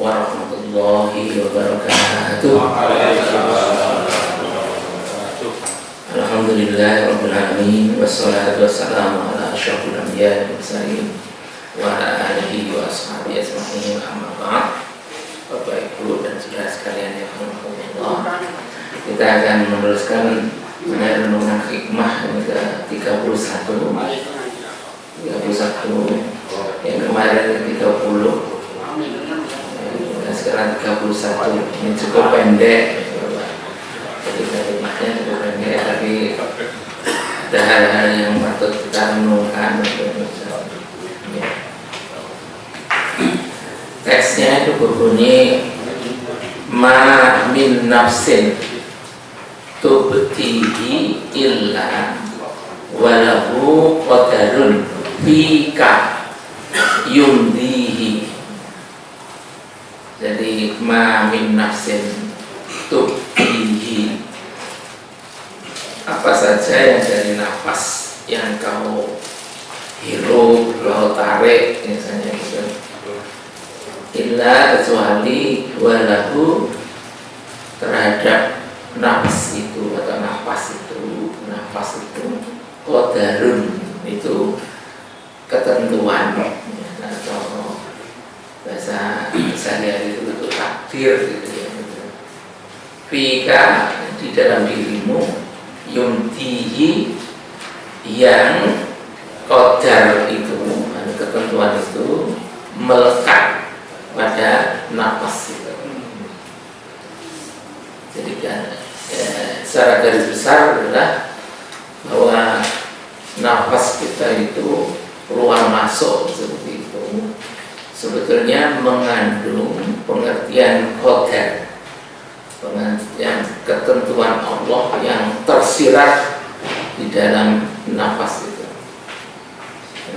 warahmatullahi wabarakatuh. Alhamdulillahirabbil alamin wassalatu wassalamu ala asyrofil anbiya'i wal mursalin wa ala alihi wa ashabihi ajma'in, amma ba'd. Bapak Ibu dan saudara sekalian yang Allah, kita akan meneruskan renungan hikmah yang ke-31 yang kemarin ke-30, sekarang 31. Ini cukup pendek, jadi kalimatnya cukup pendek, tapi ada hal-hal yang patut kita renungkan. Teksnya itu berbunyi, ma min nafsin tubtihi illa walahu qadarun fika yumdihi. Jadi ma min nafsin tubtihi, apa saja yang dari nafas yang kau hirup, kau tarik misalnya gitu, illa kecuali walahu terhadap nafas itu atau nafas itu qadarun, itu ketentuan atau bahasa sehari-hari itu takdir gitu ya. Fika, di dalam dirimu, yumtihi, yang qadar itu, ketentuan itu melekat pada nafas itu. Jadi kan secara garis besar adalah bahwa nafas kita itu keluar masuk seperti itu sebetulnya mengandung pengertian qadar, pengertian ketentuan Allah yang tersirat di dalam nafas itu.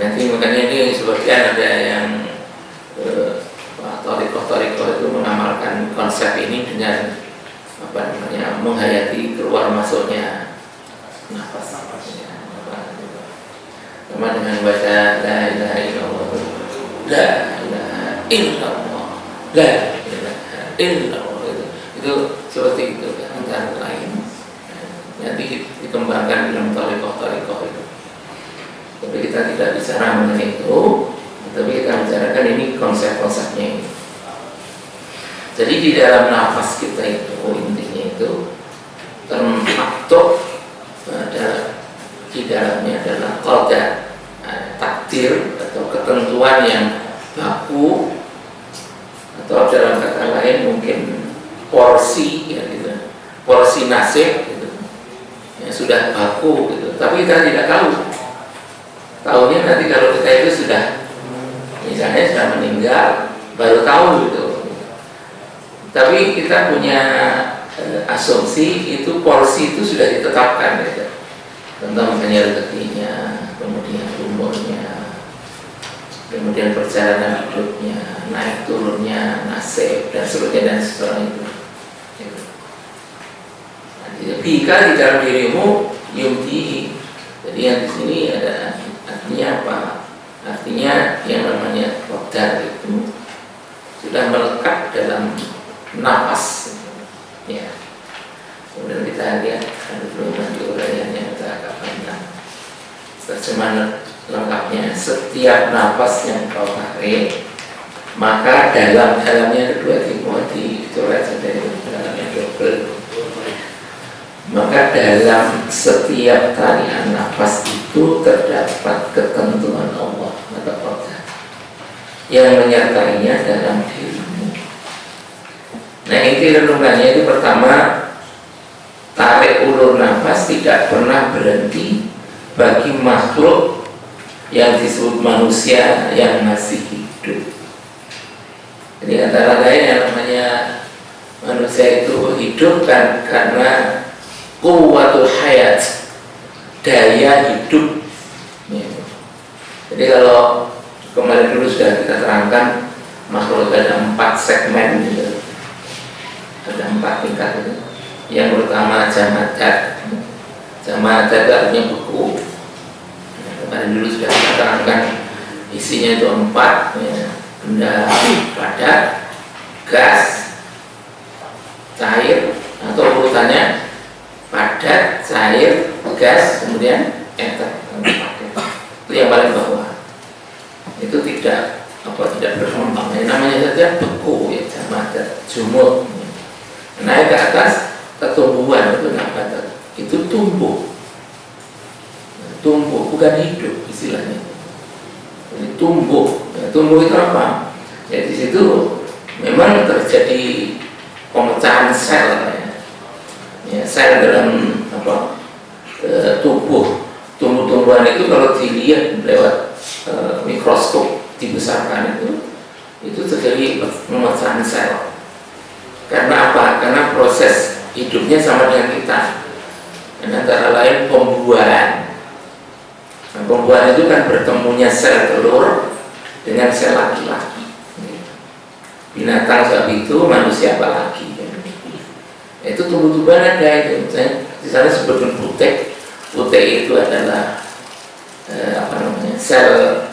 Nanti makanya ini sebagian ada yang Torikoh itu mengamalkan konsep ini dengan menghayati keluar masuknya nafas. Sama dengan baca la ilaha illallah, la ilaha illallah, la ilaha illallah, itu seperti itu antara lain. Nanti dikembangkan dalam torikoh itu. Tapi kita tidak bicara mengenai itu, tapi kita bicarakan ini konsep-konsepnya ini. Jadi di dalam nafas kita itu intinya itu termaktub di dalamnya adalah qadar, takdir atau ketentuan yang baku, atau dalam kata lain mungkin porsi ya gitu, porsi nasib gitu, yang sudah baku gitu. Tapi kita tidak tahunya nanti kalau kita itu sudah misalnya sudah meninggal baru tahu gitu. Tapi kita punya asumsi itu porsi itu sudah ditetapkan gitu. Tentang misalnya rezekinya, kemudian umurnya, kemudian perjalanan hidupnya, naik turunnya, nasib dan seterusnya itu. Jadi bika di dalam dirimu yumtihi. Jadi yang di sini ada artinya apa? Artinya yang namanya qadar itu sudah melekat dalam nafas ya. Kemudian kita lihat dulu nanti uraiannya kita agak panjang. Terjemahan lengkapnya, setiap nafas yang kau tarik maka dalamnya kedua Timothy itu saja itu dalamnya double. Maka dalam setiap tarian nafas itu terdapat ketentuan Allah atau qadar yang menyertainya dalam dirimu. Nah, inti renungannya itu pertama, tarik ulur nafas tidak pernah berhenti bagi makhluk yang disebut manusia yang masih hidup. Jadi antara lain yang namanya manusia itu hidup kan karena quwwatul hayat, daya hidup. Jadi kalau kemarin dulu sudah kita terangkan makhluk ada 4 segmen gitu. Ada 4 tingkat itu. Yang pertama jamadat. Jamadat itu artinya beku. Kemarin dulu sudah kita terangkan isinya itu 4 ya. Benda padat, gas, cair, atau urutannya padat, cair, gas, kemudian ether. Itu yang paling bawah. Itu tidak berkembang. Yang namanya saja beku, ya, jamadat, jumut. Naik ke atas ketumbuhan itu nabatat. Itu tumbuh, bukan hidup istilahnya. Jadi tumbuh. Ya, tumbuh itu apa? Ya di situ memang terjadi pemecahan sel, ya, sel dalam tubuh. Tumbuh-tumbuhan itu kalau dilihat lewat mikroskop dibesarkan itu terjadi pemecahan sel. Karena apa? Karena proses hidupnya sama dengan kita. Dan antara lain pembuahan. Nah, pembuahan itu kan bertemunya sel telur dengan sel laki-laki. Binatang seperti itu, manusia apalagi. Itu tumbuh-tumbuhan ada itu. Di sana sebutkan putek. Putek itu adalah sel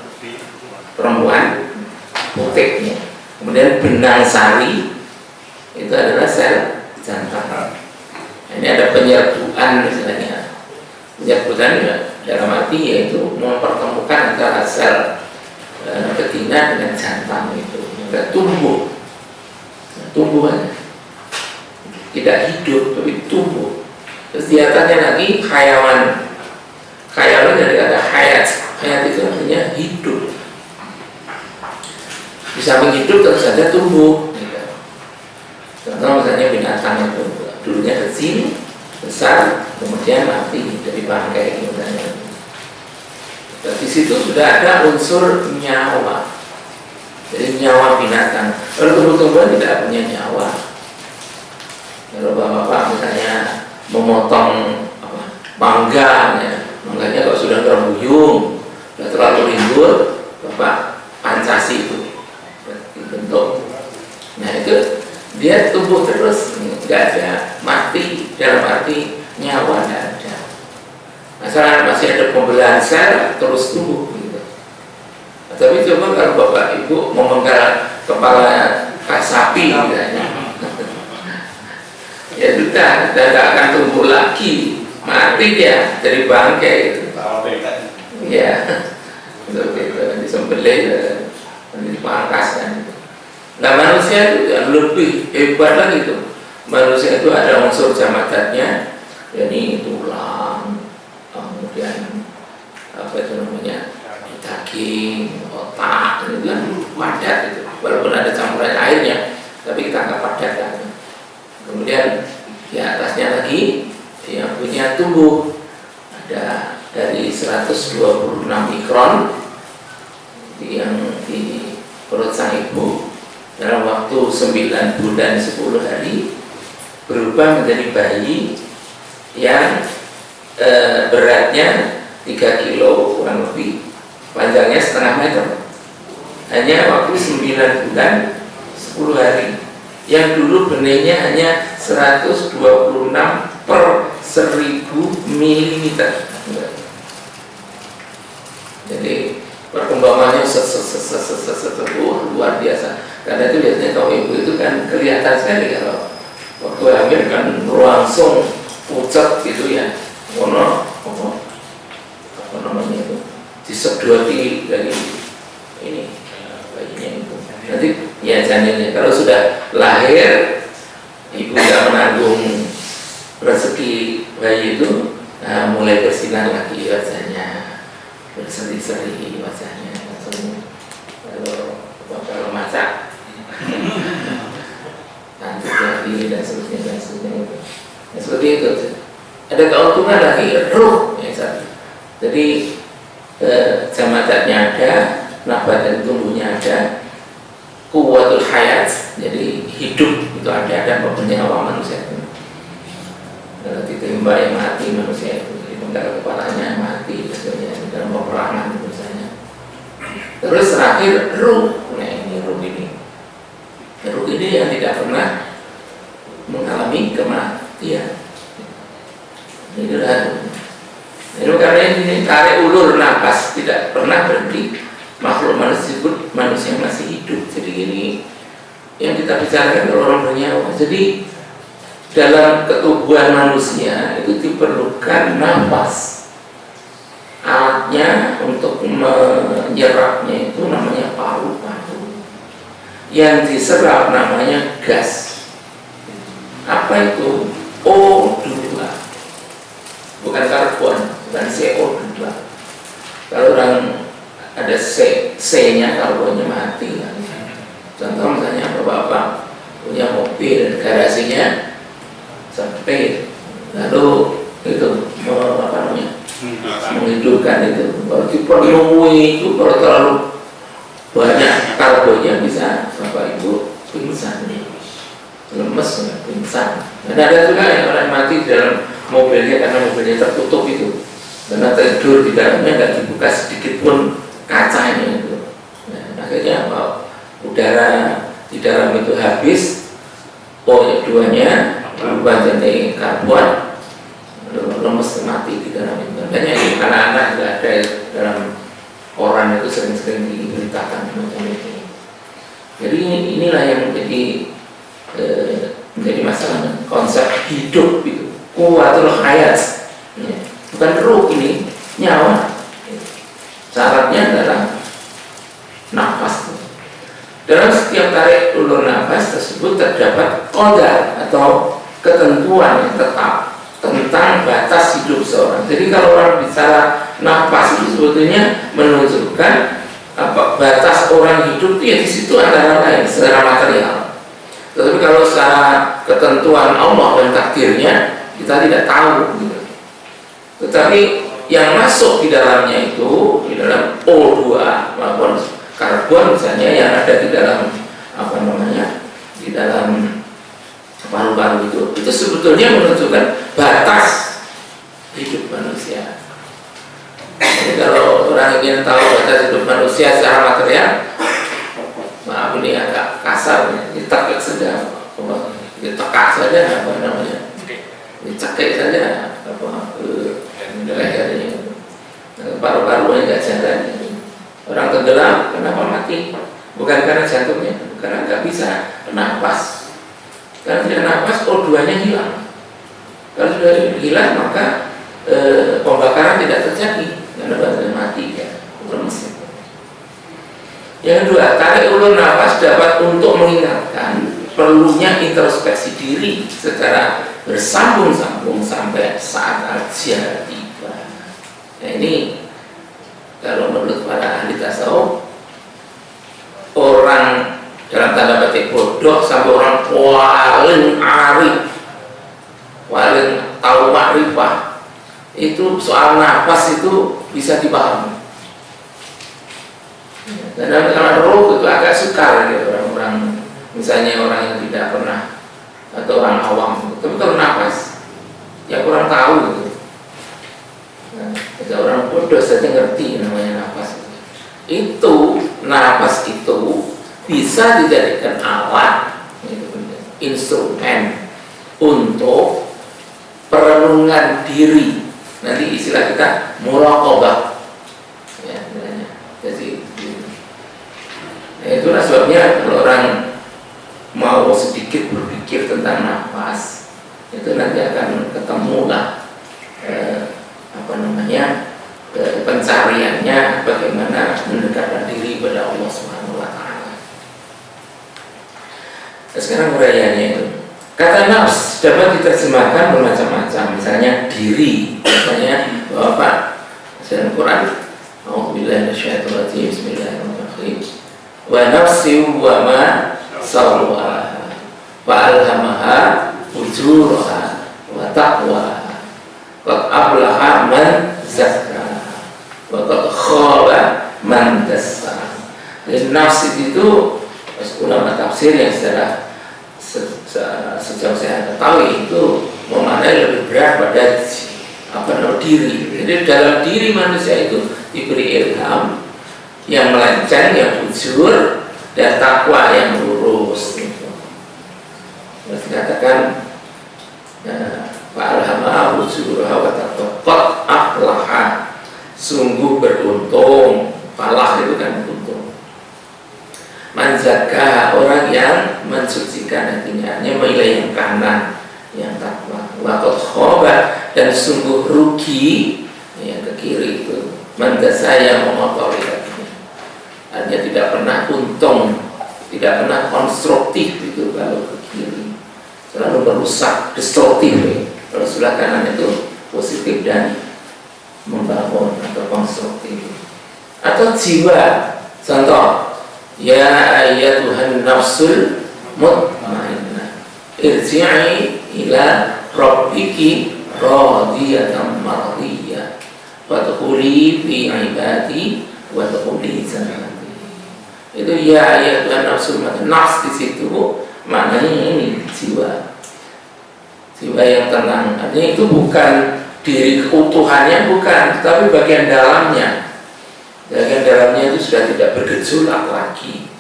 perempuan, puteknya. Kemudian benang sari itu adalah sel jantan. Ini ada penyerbuan misalnya. Penyerbuan ya, dalam arti yaitu mempertemukan antara sel betina dengan jantan itu. Tidak tumbuhan tidak hidup tapi tumbuh. Terus di atasnya lagi hayawan. Hayawan dari kata hayat. Hayat itu artinya hidup. Di samping hidup tentu saja tumbuh. Contoh misalnya binatang itu dulunya kecil, besar, kemudian mati dari bangkai misalnya. Dan di situ sudah ada unsur nyawa. Jadi nyawa binatang. Kalau tumbuh-tumbuhan tidak punya nyawa. Kalau bapak-bapak misalnya memotong mangga, ya, mangganya kalau sudah terbuyung, sudah terlalu rimbun, bapak pancasi itu dibentuk. Nah itu dia tumbuh terus, nggak ada mati, dalam arti nyawa nggak ada. Masalah masih ada pembelahan sel terus tumbuh gitu. Tapi coba kalau bapak ibu memenggal kepala sapi misalnya, ya sudah tidak akan tumbuh lagi, mati dia dari bangkai itu. Ya, itu disembelih, dipangkas kan. Nah manusia itu lebih hebat lagi tuh. Manusia itu ada unsur jamadatnya, yakni tulang, kemudian apa itu namanya daging, otak, itu kan padat itu. Walaupun ada campuran airnya, tapi kita nggak padat kan. Kemudian di atasnya lagi yang punya tumbuh ada dari 126 mikron yang di perut sang ibu dalam waktu 9 bulan 10 hari berubah menjadi bayi yang beratnya 3 kilo kurang lebih, panjangnya setengah meter, hanya waktu 9 bulan 10 hari. Yang dulu benihnya hanya 126 per 1000 mm. Jadi perkembangannya luar biasa. Karena itu biasanya kalau ibu itu kan kelihatan sekali kalau waktu hamil kan langsung pucat gitu ya. Apa namanya itu? Disedoti dari ini bayinya itu. Nanti ya janinnya kalau sudah lahir ibu tidak menanggung rezeki bayi itu, nah, mulai bersinar lagi wajahnya, berseri-seri wajahnya, kalau masak nanti lagi dan seterusnya itu. Ya, seperti itu. Ada keuntungan lagi ruh ya, jadi jamadatnya ada, nabat dan tumbuhnya ada, kuwatul hayat, jadi hidup itu ada dan nyawa manusia itu. Kalau ditembak yang mati manusia itu, dipenggal kepalanya mati misalnya dalam peperangan misalnya. Terus terakhir ruh, nah ini ruh ini yang tidak pernah mengalami kematian. Inilah. Ini karena ini tarik ulur nafas tidak pernah berhenti. Makhluk manusia masih hidup. Jadi ini yang kita bicarakan kalau orang bernyawa. Jadi dalam ketubuhan manusia itu diperlukan nafas. Alatnya untuk menyerapnya itu namanya paru-paru. Yang diserap namanya gas. Apa itu? O2. Bukan karbon, bukan CO2. Kalau orang ada C-nya, karbonnya mati kan. Contoh misalnya bapak-bapak punya mobil dan garasinya sempit, lalu itu menghidupkan itu, kalau dipenuhi itu kalau terlalu banyak karbonnya bisa bapak ibu pingsan, lemes, pingsan. Dan ada juga yang orang mati di dalam mobilnya karena mobilnya tertutup itu, karena tidur di dalamnya nggak dibuka sedikit pun kacanya itu. Nah, akhirnya udara di dalam itu habis, O2-nya berubah jadi karbon, lemes mati di dalam itu. Makanya anak-anak nggak ada dalam koran itu sering-sering diberitakan macam itu. Jadi inilah yang menjadi masalah konsep hidup itu, kuwatul hayat, bukan ruh, ini nyawa. Syaratnya adalah nafas. Dalam setiap tarik ulur nafas tersebut terdapat qadar atau ketentuan yang tetap tentang batas hidup seorang. Jadi kalau orang bicara nafas itu sebetulnya menunjukkan batas orang hidup itu ya di situ antara lain secara material. Tetapi kalau secara ketentuan Allah dan takdirnya kita tidak tahu gitu. Tetapi yang masuk di dalamnya itu di dalam O2 maupun karbon misalnya yang ada di dalam di dalam paru-paru itu sebetulnya menunjukkan batas hidup manusia. Jadi kalau orang ingin tahu batas hidup manusia secara material, maaf ini agak kasar, ditekuk saja, ditekak saja dicekik saja lehernya, paru-parunya nggak jalan. Orang tenggelam kenapa mati? Bukan karena jantungnya, karena nggak bisa nafas. Karena tidak nafas, O2-nya hilang. Kalau sudah hilang maka pembakaran tidak terjadi, karena badannya mati ya, lemes. Yang kedua, tarik ulur nafas dapat untuk mengingatkan perlunya introspeksi diri secara bersambung-sambung sampai saat ajal tiba. Nah ini kalau menurut para ahli tasawuf, orang dalam tanda petik bodoh sampai orang paling arif, paling tahu makrifah itu soal nafas itu bisa dipahami. Dan dalam roh itu agak sukar ya, orang-orang misalnya orang yang tidak pernah atau orang awam, tapi kalau nafas ya kurang tahu gitu. Nah, orang bodoh saja ngerti namanya nafas. Itu nafas itu bisa dijadikan alat, instrumen untuk perenungan diri. Nanti istilah kita muraqabah. Ya, jadi itulah sebabnya kalau orang mau sedikit berpikir tentang nafas, itu nanti akan ketemulah pencariannya bagaimana mendekatkan diri pada Allah Subhanahu wa taala. Sekarang uraiannya itu. Kata nafs dapat diterjemahkan bermacam-macam, misalnya diri, misalnya bahwa dalam Quran, A'udzubillahi minasyaitonir rajim, bismillahirrahmanirrahim. Wa nafsi wa ma sawwaha wa alhamaha fujuraha wa taqwaha. Qad aflaha man zakkaha wa qad khaba man dassaha. Jadi nafs itu ulama tafsir yang sejauh saya ketahui itu memaknai lebih berat pada diri. Jadi dalam diri manusia itu diberi ilham yang melenceng, yang jujur, dan takwa yang lurus. Terus dikatakan fa'alhamaha fujuraha wa taqwa aflaha, sungguh beruntung. Falah itu kan beruntung. Man zakkaha, orang yang membersihkan hatinya, hanya memilih yang kanan, yang takwa. Waqad khaba, dan sungguh rugi yang ke kiri itu. Saya mengotori hatinya, hanya tidak pernah untung, tidak pernah konstruktif itu kalau ke kiri, selalu merusak, destruktif. Kalau sebelah kanan itu positif dan membangun atau konstruktif. Atau jiwa, contoh, ya ayyatuhan nafsul mutmainnah irji'i ila rabbiki radiyatan mardiyah wadkhuli fi ibadi wadkhuli jannati. Itu ya ayyatuhan nafsul mutmainnah. Nafs di situ maknanya ini jiwa yang tenang. Artinya itu bukan diri keutuhannya, bukan, tapi bagian dalamnya. Bagian dalamnya itu sudah tidak bergejolak lagi.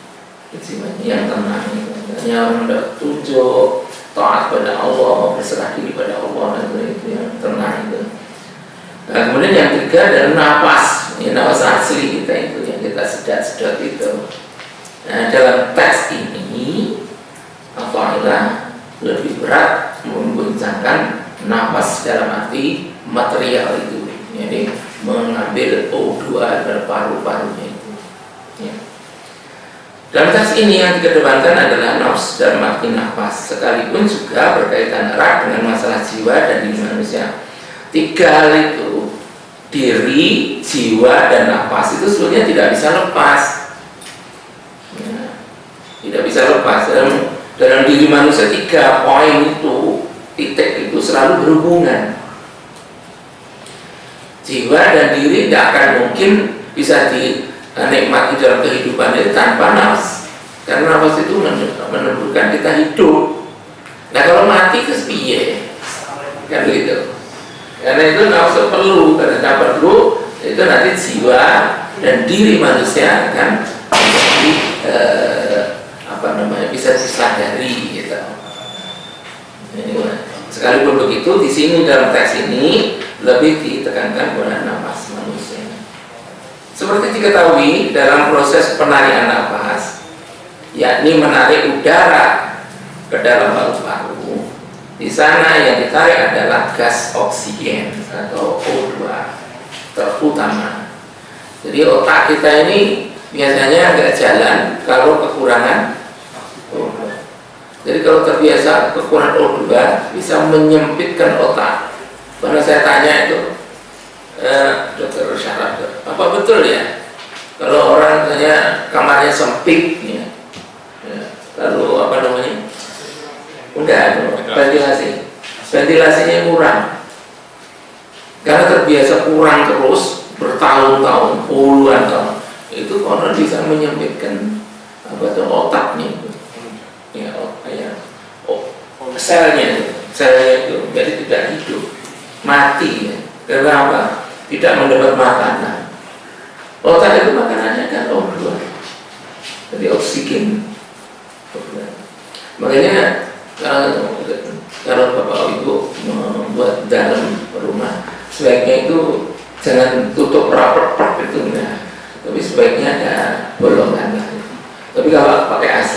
Jiwanya yang tenang, hanya mendapat tunjuk, taat pada Allah, berserah diri pada Allah, itu yang tenang itu. Nah, kemudian yang ketiga adalah nafas. Ini nafas asli kita itu yang kita sedot itu. Nah, dalam teks ini apa lebih berat menggunakan nafas dalam arti material itu, jadi mengambil O2 dari paru-parunya itu. Ya. Dalam teks ini yang dikedepankan adalah nafs dalam arti nafas, sekalipun juga berkaitan erat dengan masalah jiwa dan diri manusia. Tiga hal itu, diri, jiwa, dan nafas itu sebenarnya tidak bisa lepas. Ya. Tidak bisa lepas dalam diri manusia. 3 poin itu, titik itu selalu berhubungan. Jiwa dan diri tidak akan mungkin bisa dinikmati dalam kehidupan itu tanpa nafas, karena nafas itu menentukan kita hidup. Nah, kalau mati ke piye, kan gitu. Karena itu nafas perlu, karena perlu itu nanti jiwa dan diri manusia akan bisa disadari gitu. Sekalipun begitu, di sini dalam teks ini lebih ditekankan pada nafas manusia. Seperti diketahui dalam proses penarikan nafas, yakni menarik udara ke dalam paru-paru, di sana yang ditarik adalah gas oksigen atau O2 terutama. Jadi otak kita ini biasanya nggak jalan kalau kekurangan O2. Jadi kalau terbiasa kekurangan O2 bisa menyempitkan otak. Karena saya tanya itu, dokter Syaraf, apa betul ya kalau orang tanya kamarnya sempit ya, lalu ventilasinya kurang, karena terbiasa kurang terus bertahun-tahun, puluhan tahun, itu konon bisa menyempitkan otaknya itu. Selnya itu jadi tidak hidup, mati ya. Kenapa? Tidak mendapat makanan. Otak itu makanannya kan O2, jadi oksigen. Makanya kalau bapak ibu membuat dalam rumah, sebaiknya itu jangan tutup rapat itu, nah, tapi sebaiknya ada bolongan lah. Tapi kalau pakai AC,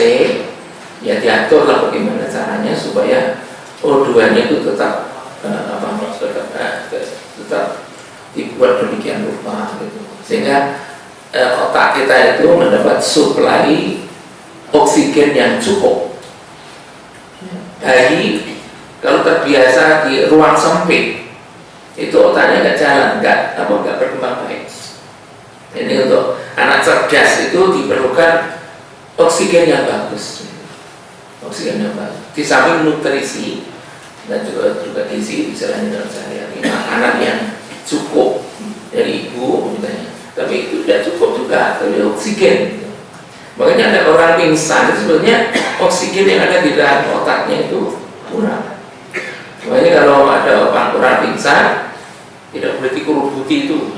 ya diatur lah bagaimana caranya supaya O2-nya itu tetap dibuat demikian rupa gitu. Sehingga otak kita itu mendapat suplai oksigen yang cukup. Bayi kalau terbiasa di ruang sempit, itu otaknya nggak jalan, nggak berkembang baik. Ini untuk anak cerdas itu diperlukan oksigen yang bagus. Oksigen yang bagus. Di samping nutrisi dan juga gizi misalnya dalam sehari-hari, makanan yang cukup dari ibu misalnya, tapi itu tidak cukup juga dari oksigen. Makanya ada orang pingsan itu sebenarnya oksigen yang ada di dalam otaknya itu kurang. Makanya kalau ada orang pingsan tidak boleh dikerubuti itu.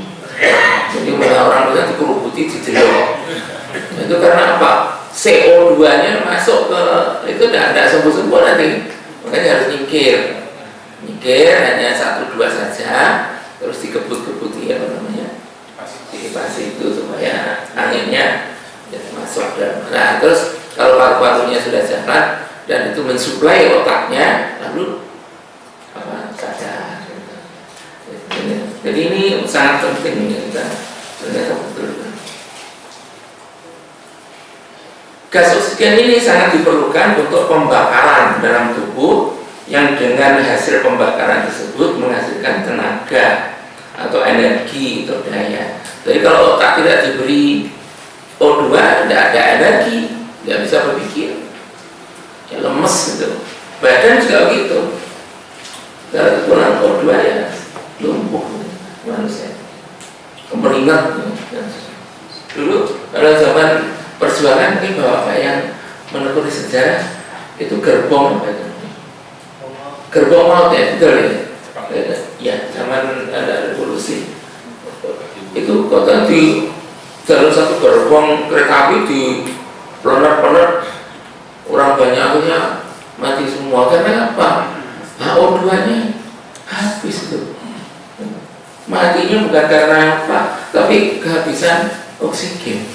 Jadi orang pingsan dikerubuti dijelok. Itu karena apa? CO2-nya masuk ke itu tidak sembuh-sembuh nanti. Makanya harus nyingkir hanya 1-2 saja, terus dikebut-kebuti dikipasi itu supaya anginnya masuk dalam. Nah, terus kalau paru-parunya sudah jalan, dan itu mensuplai otaknya, lalu sadar. Jadi ini sangat penting kita ternyata betul. Gas oksigen ini sangat diperlukan untuk pembakaran dalam tubuh yang dengan hasil pembakaran tersebut menghasilkan tenaga atau energi atau daya. Jadi kalau otak tidak diberi O2, tidak ada energi, tidak bisa berpikir, ya lemes gitu. Badan juga begitu. Kalau kekurangan O2 ya lumpuh manusia, kemeringat. Dulu pada zaman perjuangan mungkin bapak yang menekuni sejarah itu gerbong apa itu? Gerbong maut ya, betul ya? Ya, zaman ada revolusi itu kota di dalam satu gerbong kereta api di pelonat-pelonat, orang banyak akhirnya mati semua. Karena apa? O2 nya habis itu. Matinya bukan karena apa, tapi kehabisan oksigen.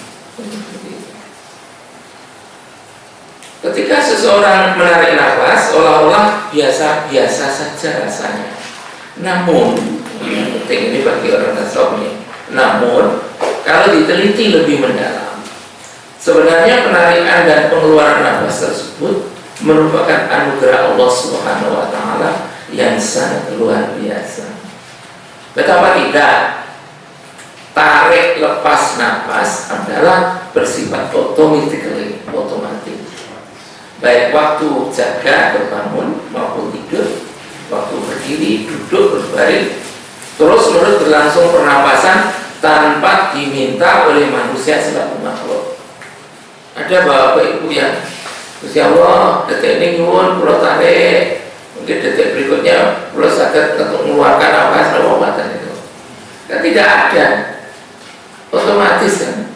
Ketika seseorang menarik nafas, seolah-olah biasa-biasa saja rasanya. Namun, yang penting ini bagi orang tasawuf nih. Namun, kalau diteliti lebih mendalam, sebenarnya penarikan dan pengeluaran nafas tersebut merupakan anugerah Allah Subhanahu wa Ta'ala yang sangat luar biasa. Betapa tidak, tarik lepas nafas adalah bersifat otomatis, baik waktu jaga berbangun maupun tidur, waktu berdiri, duduk, berbaring, terus menerus berlangsung pernapasan tanpa diminta oleh manusia selaku makhluk. Ada bapak ibu yang Gusti Allah detik ini nyuwun kula tarik, mungkin detik berikutnya kula saged untuk mengeluarkan nafas lewatan itu. Kan tidak ada, otomatis kan.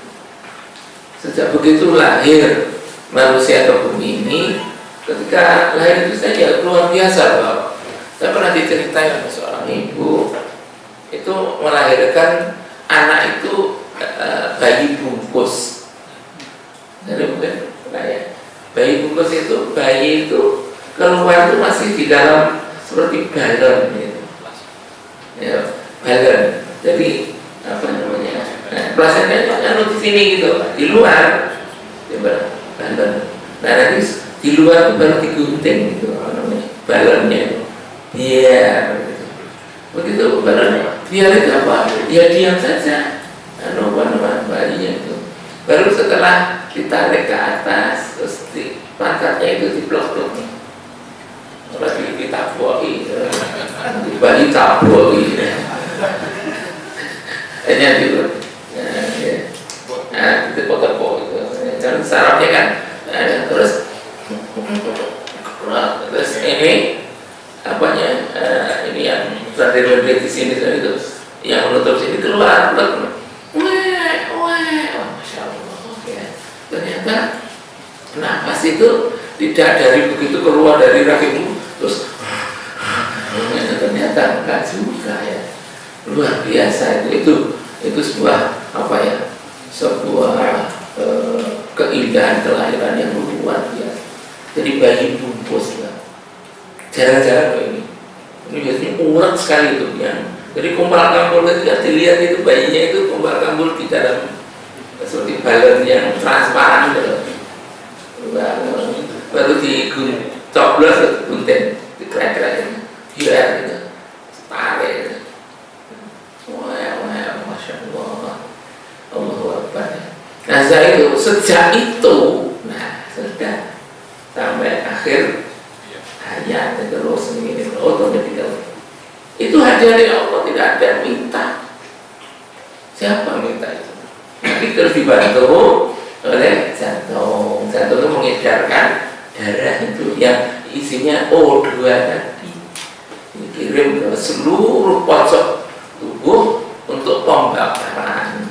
Sejak begitu lahir manusia ke bumi ini, ketika lahir itu saja luar biasa Bapak. Saya pernah diceritain oleh seorang ibu itu melahirkan anak itu bayi bungkus. Jadi bukan bayi bungkus itu, bayi itu keluar itu masih di dalam seperti balon gitu. Ya, balon. Jadi apa namanya? Plasentanya kan di sini gitu, di luar. Balon. Nah nanti di luar itu baru digunting gitu, apa namanya? Balonnya itu. Biar begitu balonnya. Biar itu apa? Ya diam saja. Apa bayinya itu. Baru setelah ditarik ke atas, terus di pangkatnya itu diplok-plok. Lagi ditaboi, bayi taboi. Hanya gitu. Nah, itu foto-foto itu. Jangan sarafnya kan. Terus ini apanya? Ini yang tadi di sini itu, yang menutup sini keluar. Masya Allah. Ya. Ternyata nafas itu tidak dari begitu keluar dari rahimmu terus ternyata enggak juga ya. Luar biasa itu sebuah apa ya, sebuah keindahan kelahiran yang luar biasa. Jadi bayi bungkus lah, jarang-jarang ini biasanya urat sekali itu yang. Jadi kumpal kambul itu dilihat itu bayinya itu kumpal kambul di dalam seperti balon yang transparan gitu. Baru dicoblos gunting dikerek-kerek biar gitu tarik gitu. Masya Allah, Allahu Akbar. Nah sejak itu sudah sampai akhir hayat terus ini otomatis itu hadiah dari Allah, tidak ada yang minta. Siapa minta itu? Nanti terus dibantu oleh jantung. Jantung itu mengedarkan darah itu yang isinya O2 tadi, dikirim ke seluruh pojok tubuh untuk pembakaran.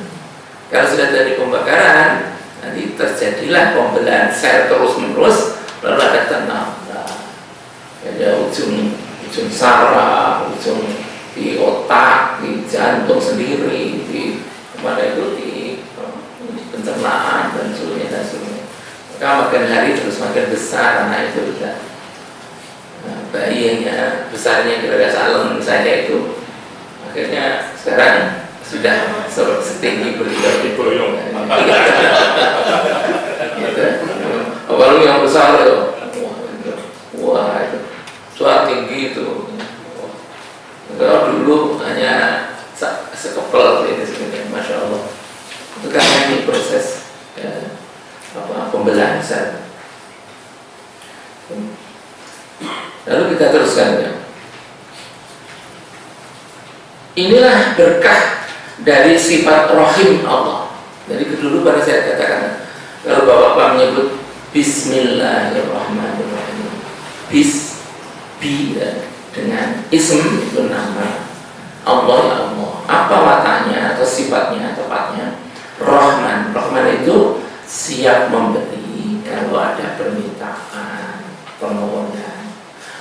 Kalau sudah terjadi pembakaran, nanti terjadilah pembelahan sel terus menerus, lalu ada tenaga, ada ujung saraf, ujung di otak, di jantung sendiri, di mana itu di pencernaan dan seluruhnya. Maka makin hari terus makin besar. besar anak itu juga. Bayinya besarnya kira-kira salon saya itu, akhirnya sekarang sudah setinggi beliau di boyong. Gitu. Apalagi yang besar itu, wah itu suara tinggi itu. Kalau dulu hanya sekepel ini sebenarnya, masya Allah. Itu karena ini proses pembelahan besar. Lalu kita teruskan ya. Inilah berkah dari sifat rahim Allah. Jadi dulu pada saya katakan, kalau Bapak menyebut Bismillahirrahmanirrahim, dengan ism itu nama Allah ya Allah. Apa matanya atau sifatnya tepatnya? Rahman. Rahman itu siap memberi kalau ada permintaan, permohonan.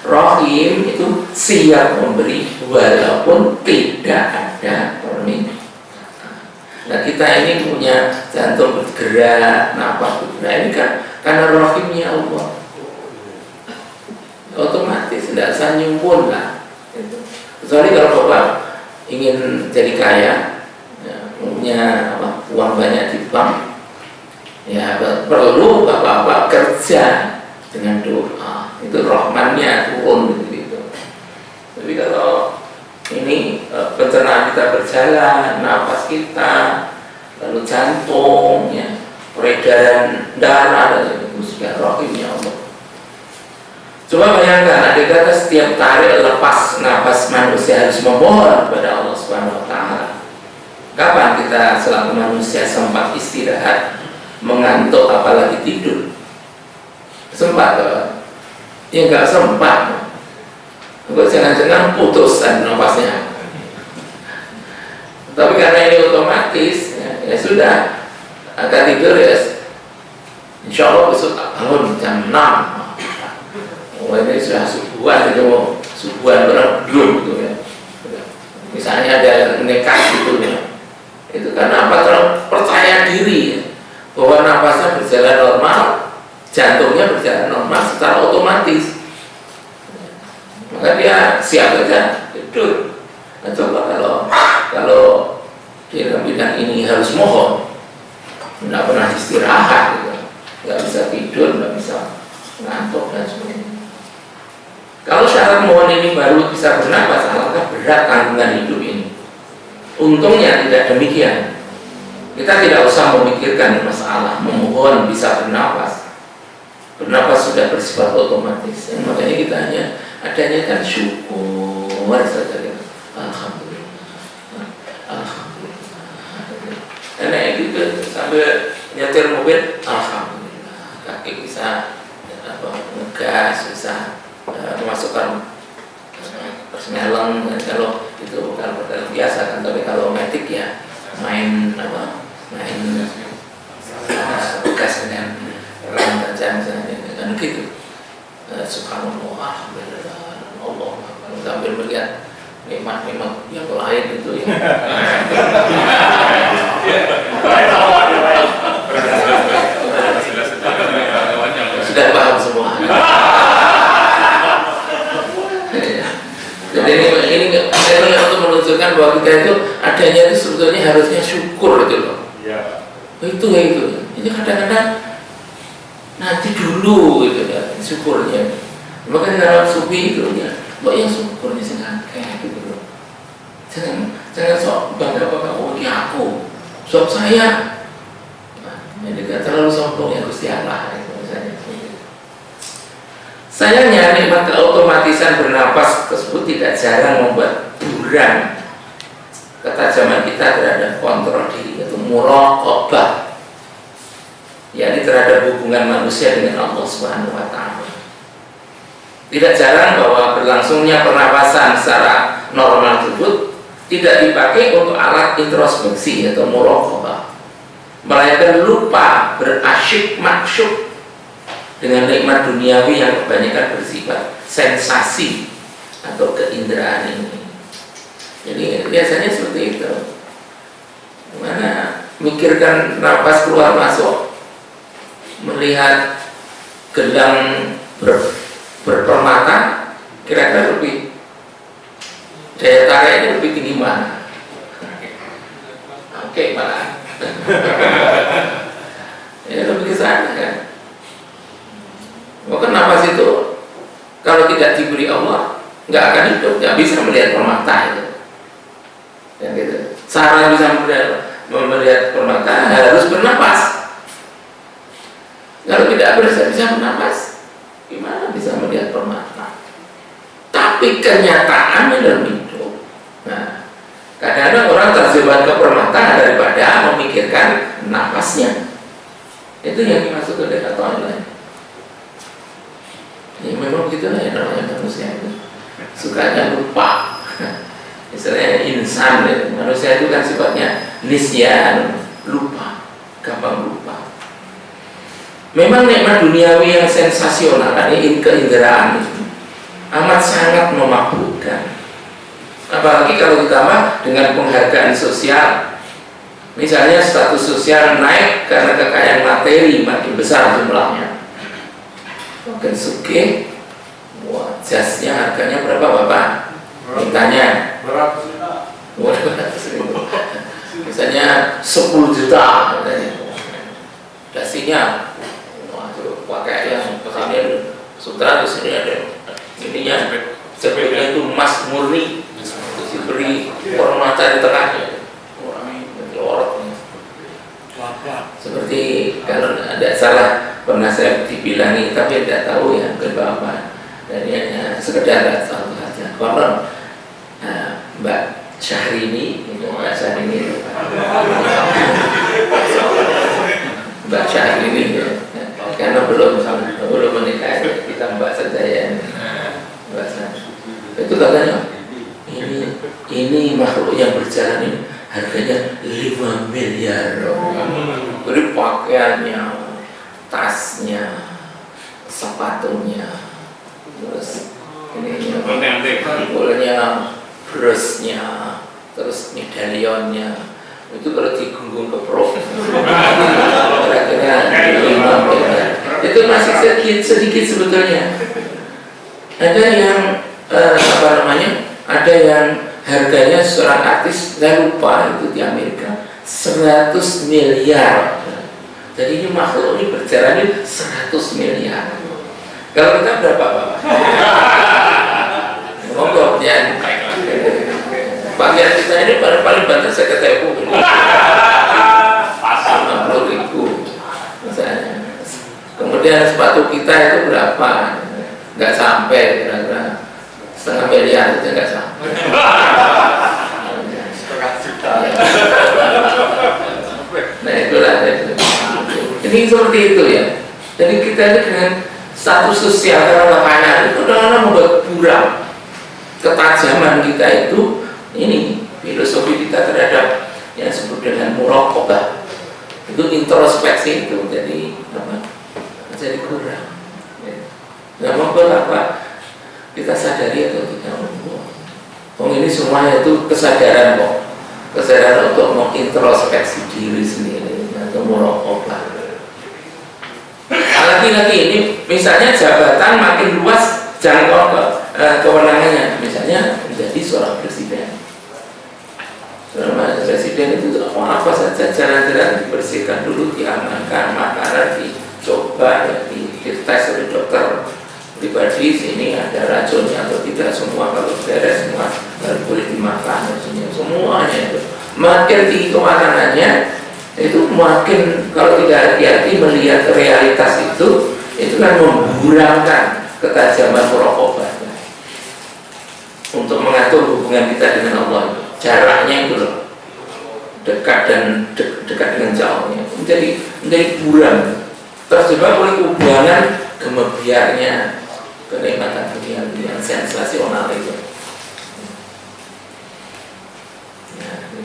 Rahim itu siap memberi walaupun tidak ada permintaan. Nah kita ini punya jantung bergerak, nafas bergerak, ini kan karena rahimnya Allah. Otomatis tidak usah nyumpun lah. Kecuali kalau Bapak ingin jadi kaya, ya, punya uang banyak di bank, ya perlu Bapak kerja dengan doa, itu rahmannya turun gitu. Tapi kalau ini pencernaan kita berjalan, nafas kita, lalu jantung, ya, peredaran darah, dan itu sudah rahimnya Allah. Coba bayangkan, andai kata setiap tarik lepas nafas manusia harus memohon kepada Allah Subhanahu Wa Taala. Kapan kita selaku manusia sempat istirahat, mengantuk, apalagi tidur? Sempat kan? Ya nggak sempat. Enggak, jangan-jangan putus nafasnya. Tapi karena ini otomatis, ya sudah, akan tidur ya. Insya Allah besok bangun jam 6. Oh ini sudah subuhan, itu subuhan orang belum gitu ya. Misalnya ada nekat gitu ya. Itu karena apa? Terlalu percaya diri ya, bahwa nafasnya berjalan normal, jantungnya berjalan normal secara otomatis. Maka dia siap saja tidur. Nah, coba kalau di dalam bidang ini harus mohon, tidak pernah istirahat, gitu. Nggak bisa tidur, nggak bisa ngantuk dan sebagainya. Kalau syarat mohon ini baru bisa bernapas, alangkah berat tanggungan hidup ini. Untungnya tidak demikian. Kita tidak usah memikirkan masalah memohon bisa bernapas. Bernapas sudah bersifat otomatis. Makanya kita hanya adanya kan syukur saja. Alhamdulillah, alhamdulillah. Karena itu sambil nyetir mobil, alhamdulillah. Kaki bisa ngegas, bisa memasukkan persneling. Kalau itu bukan perkara biasa kan, tapi kalau metik ya main bekas dengan rem tajam kan gitu. Subhanallah, alhamdulillah, Allah sambil melihat nikmat-nikmat yang lain itu ya. Sudah paham semua. Jadi ini untuk menunjukkan bahwa kita itu adanya itu sebetulnya harusnya syukur gitu loh. Itu. Ini kadang-kadang nanti dulu gitu ya syukurnya. Makanya dalam sufi itu ya, yang syukurnya kayak gitu loh. Jangan sok bangga oh ini aku, sok saya. Jadi tidak terlalu sombong ya Gusti Allah. Sayangnya nikmat keotomatisan bernapas tersebut tidak jarang membuat buram ketajaman kita terhadap kontrol diri, yaitu muraqabah, yakni terhadap hubungan manusia dengan Allah Subhanahu Wa Taala. Tidak jarang bahwa berlangsungnya pernapasan secara normal tersebut tidak dipakai untuk alat introspeksi atau muraqabah, melainkan lupa berasyik maksyuk dengan nikmat duniawi yang kebanyakan bersifat sensasi atau keinderaan ini. Jadi biasanya seperti itu. Mana mikirkan napas keluar masuk, melihat gelang berpermata, kira-kira lebih daya tariknya lebih tinggi mana? Oke, mana? Ya lebih ke sana kan. Maka nafas itu kalau tidak diberi Allah nggak akan hidup, nggak bisa melihat permata itu. Ya gitu. Cara bisa melihat permata harus bernapas. Kalau tidak bisa bernapas, gimana bisa melihat permata? Tapi kenyataannya dalam hidup. Nah, kadang-kadang orang terjebak ke permata daripada memikirkan nafasnya. Itu yang dimaksud oleh kata lain. Ya memang begitulah ya namanya manusia itu. Sukanya lupa. Misalnya insan, manusia itu kan sifatnya nisyan, lupa, gampang lupa. Memang nikmat duniawi yang sensasional, ini keinderaan itu amat sangat memabukkan. Apalagi kalau ditambah dengan penghargaan sosial. Misalnya status sosial naik karena kekayaan materi makin besar jumlahnya. Makin sugih, wah jasnya harganya berapa Bapak? Mintanya $200.000. Misalnya 10 juta dasinya, waduh, pakai yang kesini sutra di sini ada ininya, sebenarnya itu emas murni, terus diberi permata di tengahnya, seperti kalau ada salah pernah saya dibilangi tapi tidak tahu ya kedua apa, dan hanya sekedar tahu saja. Kalau Mbak Syahrini itu Mbak Syahrini Mbak Syahrini ya, karena belum menikah kita Mbak saja ya, Mbak Syahrini itu katanya ini makhluk yang berjalan ini harganya 5 miliar. Jadi pakaiannya, tasnya, sepatunya, terus ini bolanya, brosnya, terus medalionnya, itu kalau digunggung ke perut kira-kira 5 miliar. Itu masih sedikit sebetulnya. Ada yang ada yang harganya seorang artis, saya lupa itu di Amerika, 100 miliar. Jadi ini makhluk ini berjalan 100 miliar. Kalau kita berapa Bapak? Monggo ya. Bagian kita ini paling banter saya ketemu 50.000 misalnya. Kemudian sepatu kita itu berapa? Nggak sampai kira-kira setengah miliar, itu nggak sampai. Nah itulah itu. Ini seperti itu ya. Jadi kita ini dengan status sosial karena makanan itu adalah membuat buram ketajaman kita itu. Ini filosofi kita terhadap yang disebut dengan muraqabah, itu introspeksi itu jadi apa? Jadi kurang. Nggak mau apa? Kita sadari atau tidak? Ini semuanya itu kesadaran kok. Kesadaran untuk mengintrospeksi diri sendiri atau muraqabah. Lagi-lagi ini misalnya jabatan makin luas jangkau kewenangannya, misalnya menjadi seorang presiden. Seorang presiden itu apa saja jalan-jalan dibersihkan dulu, diamankan, makanan dicoba, dites oleh dokter pribadi, sini ada racunnya atau tidak, semua kalau beres semua baru boleh dimakan, semuanya itu. Makin tinggi kewenangannya itu makin kalau tidak hati-hati melihat realitas itu kan memburamkan ketajaman muraqabah untuk mengatur hubungan kita dengan Allah. Jaraknya itu loh, dekat dengan jauhnya menjadi buram, terjebak oleh hubungan gemebiarnya kenikmatan dunia yang sensasional itu.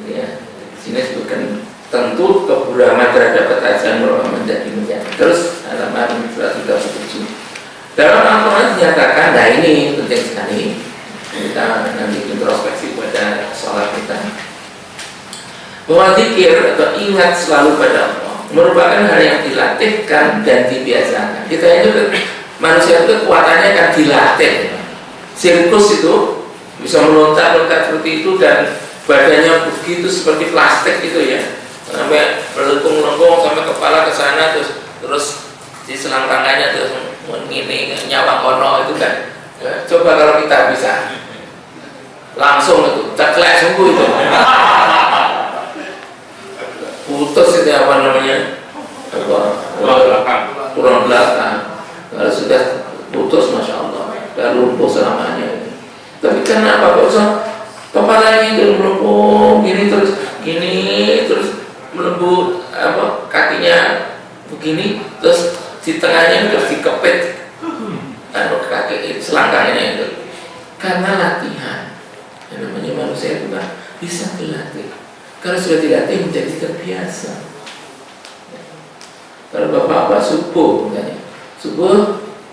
Ya, sini sebutkan tentu keburaman terhadap ketajaman menjadi. Terus halaman 137 dalam Al-Quran dinyatakan, nah ini penting sekali kita nanti introspeksi pada sholat kita, bahwa zikir atau ingat selalu pada Allah merupakan hal yang dilatihkan dan dibiasakan. Kita itu manusia itu kekuatannya kan dilatih. Sirkus itu bisa meloncat-loncat seperti itu dan badannya begitu seperti plastik gitu ya, sampai melengkung-lengkung sampai kepala ke sana terus di selangkangannya terus ini nyawa kono itu kan. Coba kalau kita bisa langsung itu ceklek sungguh itu putus itu apa namanya tulang belakang. Kalau sudah putus masya Allah dan lumpuh selamanya. Tapi kenapa kok kepalanya itu melempung gini terus melembut apa kakinya begini terus di tengahnya terus dikepit kaki selangkangnya itu karena latihan. Yang namanya manusia itu kan bisa dilatih. Kalau sudah dilatih menjadi terbiasa. Kalau bapak-bapak subuh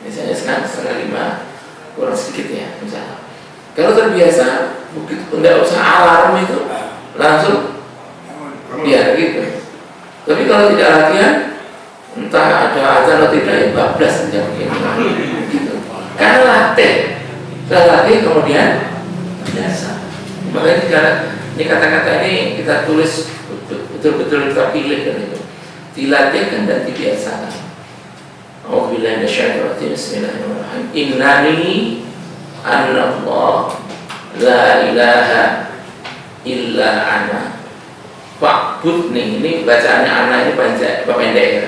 misalnya setengah 5 kurang sedikit ya misalnya. Kalau terbiasa begitu tidak usah alarm itu langsung ya gitu. Tapi kalau tidak latihan entah ada azan atau tidak ya bablas saja gitu. Karena latih kemudian biasa. Makanya ini kata-kata ini kita tulis betul-betul kita pilih kan itu. Dilatihkan dan dibiasakan. A'udzubillahi minasyaitonir rajim. Bismillahirrahmanirrahim. Innani anallah la ilaha illa ana fa'budni. Ini bacaannya ana ini pendek ya.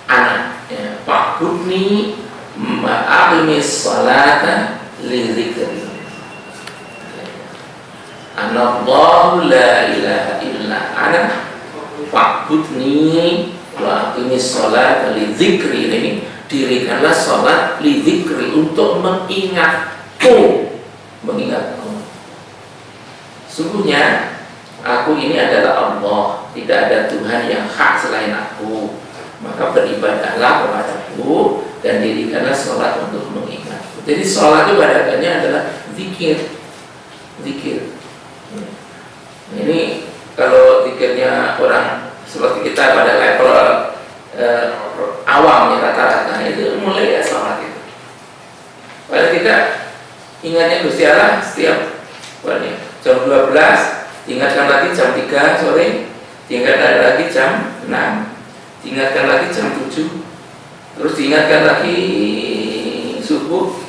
Ana ya. Fa'budni ma'aqimis salata li dzikri. Anallahu la ilaha illa ana fa'budni wa aqimis salata li dzikri. Ini dirikanlah salat li dzikri untuk mengingatku. Sungguhnya aku ini adalah Allah, tidak ada Tuhan yang hak selain aku. Maka beribadahlah kepadaku dan dirikanlah sholat untuk mengingatku. Jadi sholat itu badakannya adalah zikir. Ini kalau zikirnya orang seperti kita pada level awam ya rata-rata itu mulai ya sholat itu. Pada kita ingatnya Gusti Allah setiap jam 12, diingatkan lagi jam 3 sore, diingatkan lagi jam 6, diingatkan lagi jam 7, terus diingatkan lagi subuh,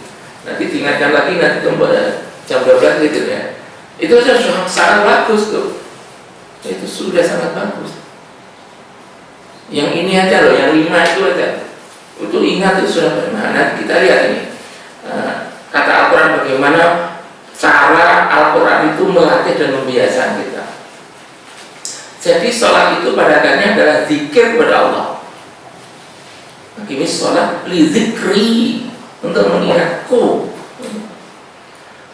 nanti diingatkan lagi nanti jam 12 gitu ya. Itu sudah sangat bagus tuh. Itu sudah sangat bagus. Yang ini aja loh, yang 5 itu aja. Untuk ingat itu sudah bagaimana. Nanti kita lihat ini. Kata Al-Quran bagaimana cara Al-Quran itu melatih dan membiasakan kita. Jadi sholat itu padakannya adalah zikir kepada Allah. Ini sholat li zikri, untuk mengingatku.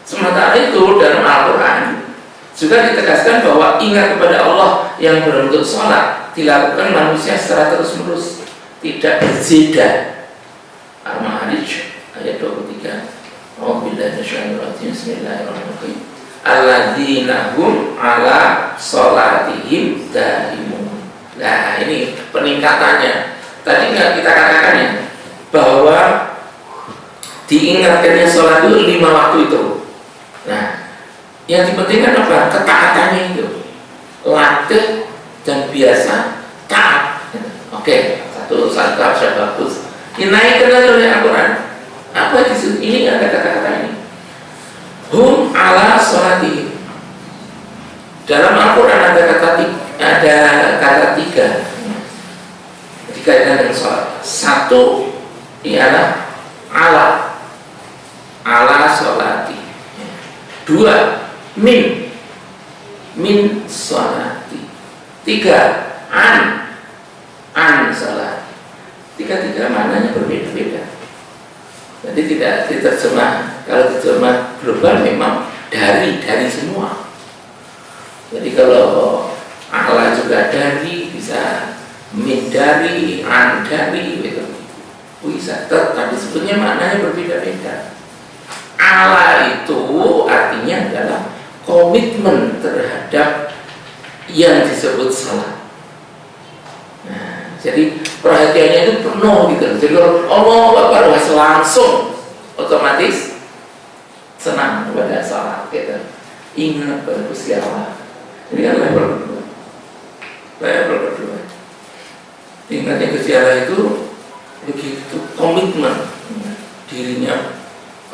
Sementara itu dalam Al-Quran juga ditegaskan bahwa ingat kepada Allah yang berbentuk sholat dilakukan manusia secara terus-menerus, tidak berzeda. Al-Ma'arij ayat 23. A'udzubillahi minasyaitonir rajim. Bismillahirrahmanirrahim. Alladzina hum ala sholatihim daimun. Nah, ini peningkatannya. Tadi nggak kita katakan ya bahwa diingatkannya sholat itu 5 waktu itu. Nah, yang dipentingkan apa? Ketaatannya itu. Latih dan biasa taat. Oke, satu sudah bagus. Dinaikkan oleh Al-Quran. Apa itu? Ini ada kata-kata ini. Hum ala sholatihim. Dalam Al-Quran ada kata 3 dikaitkan dengan sholat. Satu ialah ala sholati. 2 min sholati. 3 an sholati. 3 maknanya berbeda-beda. Jadi tidak diterjemah. Kalau diterjemah global memang dari semua. Jadi kalau ala juga dari, bisa min dari, an dari, gitu. Bisa. Tapi sebetulnya maknanya berbeda-beda. Ala itu artinya adalah komitmen terhadap yang disebut salat. Nah, Jadi perhatiannya itu penuh gitu. Jadi kalau Allah Akbar langsung otomatis senang pada salat gitu. Ingat pada Gusti Allah. Ini kan level kedua. Ingatnya Gusti Allah itu begitu komitmen dirinya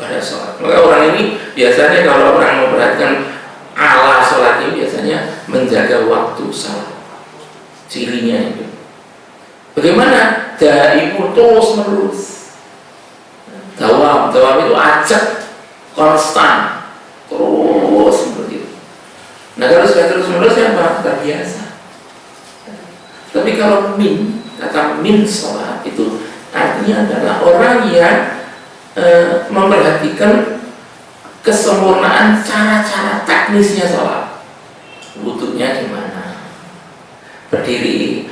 pada sholat. Maka orang ini biasanya kalau orang memperhatikan ala sholat ini biasanya menjaga waktu sholat, cirinya itu. Bagaimana? Daimu terus menerus. Dawam itu ajak konstan terus seperti itu. Nah kalau sudah terus menerus apa? Terbiasa. Tapi kalau kata min sholat itu artinya adalah orang yang memperhatikan kesempurnaan cara-cara teknisnya sholat. Wudhunya gimana, berdiri,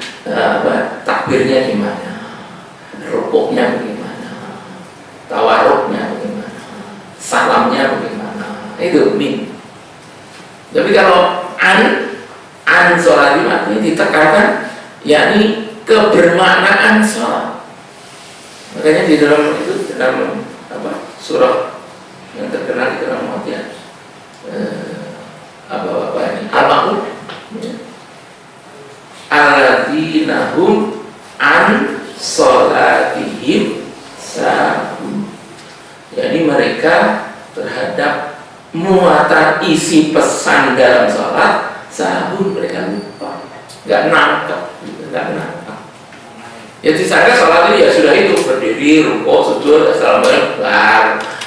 takbirnya gimana, rukuknya bagaimana, tawaruknya bagaimana, salamnya bagaimana, itu min. Tapi kalau an sholat ini ditekankan, yakni kebermaknaan sholat. Makanya di dalam surah yang terkenal di dalam Al-Fatihah ini Al-Ma'un alladzina hum an sholatihim sahun. Jadi mereka terhadap muatan isi pesan dalam sholat sahun, mereka lupa, nggak nangkep. Ya disangka sholat itu ya sudah itu, berdiri, rukuk, sujud, assalamualaikum,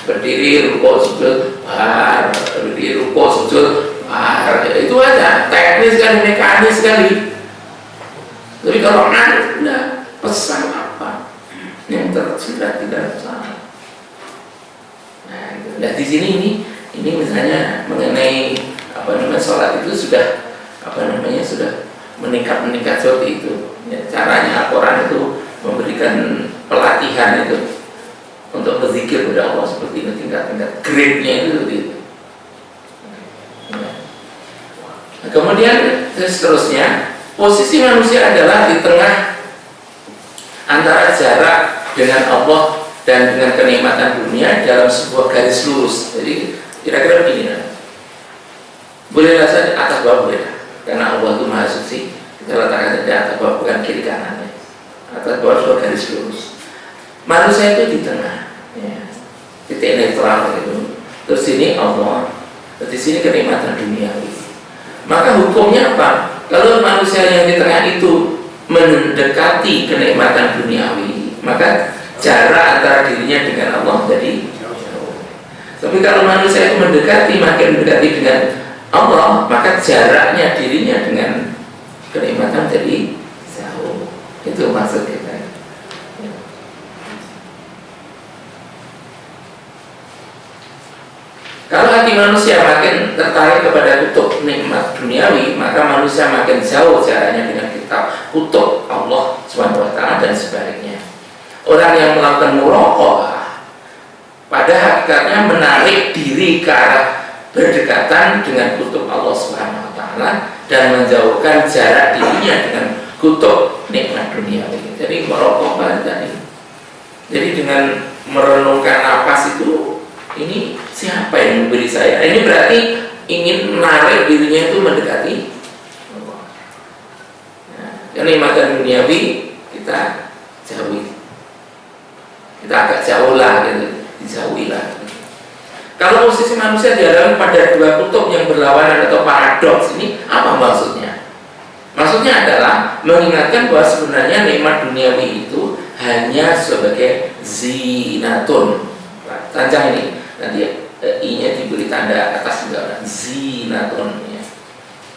berdiri, rukuk, sujud, berdiri, rukuk, sujud, itu aja, teknis sekali, mekanis sekali. Tapi kalau Anda pesan apa yang tersirat di dalam sholat. Nah, di sini ini misalnya mengenai sholat itu sudah sudah meningkat seperti itu. Ya, caranya Al-Quran itu memberikan pelatihan itu untuk berzikir kepada Allah seperti ini, tingkat grade-nya itu seperti itu. Nah, kemudian seterusnya posisi manusia adalah di tengah antara jarak dengan Allah dan dengan kenikmatan dunia dalam sebuah garis lurus. Jadi kira-kira begini, boleh rasa atas bawah boleh, karena Allah itu Maha Suci. Kita letakkan saja atas bawah, bukan kiri kanannya. Atas bawah sebuah garis lurus. Manusia itu di tengah, ya, titik netral itu. Terus ini Allah, terus di sini kenikmatan duniawi. Maka hukumnya apa? Kalau manusia yang di tengah itu mendekati kenikmatan duniawi, maka jarak antara dirinya dengan Allah jadi jauh. Tapi kalau manusia itu makin mendekati dengan Allah, maka jaraknya dirinya dengan kenikmatan jadi jauh. Itu maksud kita. Kalau hati manusia makin tertarik kepada kutub nikmat duniawi, maka manusia makin jauh jaraknya dengan kitab kutub Allah SWT dan sebaliknya. Orang yang melakukan muraqabah pada hakikatnya menarik diri ke arah berdekatan dengan kutub Allah SWT dan menjauhkan jarak dirinya dengan kutub nikmat duniawi. Jadi muraqabah tadi. Jadi dengan merenungkan napas itu, ini siapa yang memberi saya? Ini berarti ingin menarik dirinya itu mendekati Allah. Nah, kenikmatan duniawi kita jauhi. Kita agak jauh lah, gitu. Dijauhi lah. Kalau posisi manusia dihadapkan pada dua kutub yang berlawanan atau paradoks, ini apa maksudnya? Maksudnya adalah mengingatkan bahwa sebenarnya nikmat duniawi itu hanya sebagai zinatun. Tancang ini, nanti i-nya diberi tanda atas juga, zinatun, ya.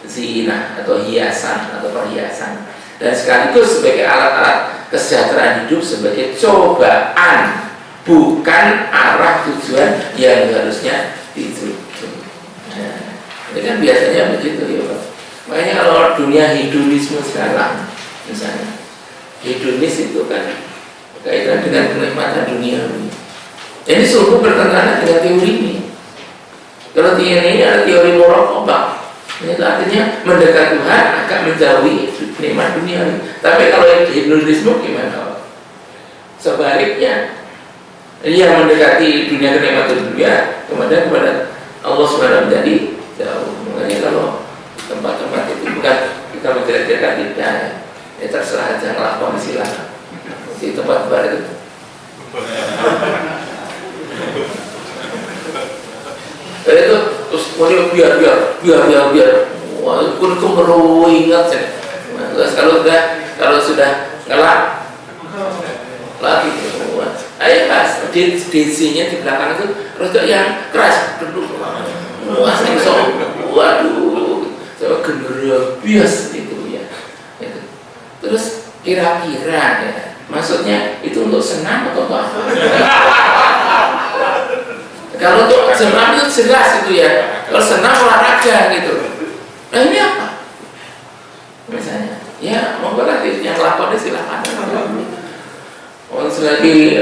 Zina atau hiasan atau perhiasan, dan sekaligus sebagai alat-alat kesejahteraan hidup, sebagai cobaan, bukan arah tujuan yang harusnya dituju. Nah, ini kan biasanya begitu ya Pak. Makanya kalau dunia hedonisme sekarang, misalnya hedonis itu kan berkaitan dengan kenikmatan duniawi. Ini sungguh bertentangan dengan teori ini. Kalau teori ini adalah teori muraqabah, Itu artinya mendekat Tuhan akan menjauhi nikmat dunia. Tapi kalau yang hinduisme gimana? Sebaliknya, dia mendekati dunia kenikmatan dunia, kemudian kepada Allah SWT menjadi jauh. Makanya kalau tempat-tempat itu bukan kita menjelek-jelekan tidak, ya terserah aja ngelakon silakan. Di tempat bar itu. Itu terus biar wah pun perlu ingat sih. Terus kalau sudah ngelak lagi ayo mas DC-nya di belakang itu rada yang keras duduk wah waduh saya genderuwo bias itu ya itu. Terus kira-kira ya maksudnya itu untuk senam atau apa? Kalau untuk senam itu jelas itu ya. Kalau senam olahraga gitu. Nah ini apa? Misalnya, ya mau berarti yang lakonnya silakan. Oh selagi